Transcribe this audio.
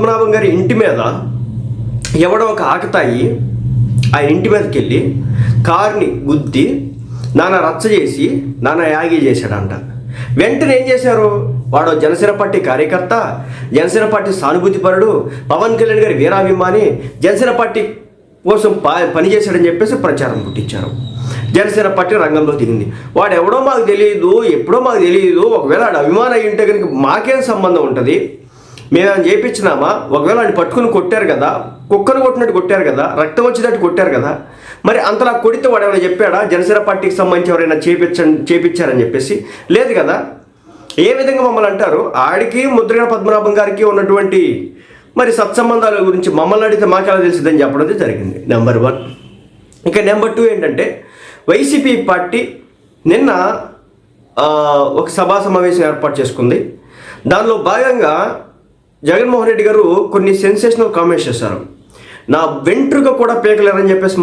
పద్మనాభం గారి ఇంటి మీద ఎవడో ఒక ఆకతాయి ఆయన ఇంటి మీదకి వెళ్ళి కారుని గుద్ది నానా రచ్చ చేసి నానా యాగి చేశాడంట. వెంటనే ఏం చేశారు? వాడు జనసేన పార్టీ కార్యకర్త, జనసేన పార్టీ సానుభూతిపరుడు, పవన్ కళ్యాణ్ గారి వీరాభిమాని, జనసేన పార్టీ కోసం పనిచేశాడని చెప్పేసి ప్రచారం పుట్టించారు. జనసేన పార్టీ రంగంలో దిగింది. వాడు ఎవడో మాకు తెలియదు, ఎప్పుడో మాకు తెలియదు. ఒకవేళ వాడు అభిమానం అయి ఉంటే కనుక మాకేం సంబంధం ఉంటుంది? మేమేమైనా చేయించినామా? ఒకవేళ వాడిని పట్టుకుని కొట్టారు కదా, కుక్కను కొట్టినట్టు కొట్టారు కదా, రక్తం వచ్చేటట్టు కొట్టారు కదా, మరి అంతలా కొడితే వాడు ఏమైనా చెప్పాడా జనసేన పార్టీకి సంబంధించి ఎవరైనా చేపించారని చెప్పేసి? లేదు కదా. ఏ విధంగా మమ్మల్ని అంటారు? ఆడికి ముద్రగడ పద్మనాభం గారికి ఉన్నటువంటి మరి సత్సంబంధాల గురించి మమ్మల్ని అడిగితే మాకెలా తెలిసిందని చెప్పడం జరిగింది. నెంబర్ 1. ఇక నెంబర్ 2 ఏంటంటే, వైసీపీ పార్టీ నిన్న ఒక సభా సమావేశం ఏర్పాటు చేసుకుంది. దానిలో భాగంగా జగన్మోహన్ రెడ్డి గారు కొన్ని సెన్సేషనల్ కామెంట్స్ చేశారు. నా వెంట్రుక కూడా పీకలేరని చెప్పేసి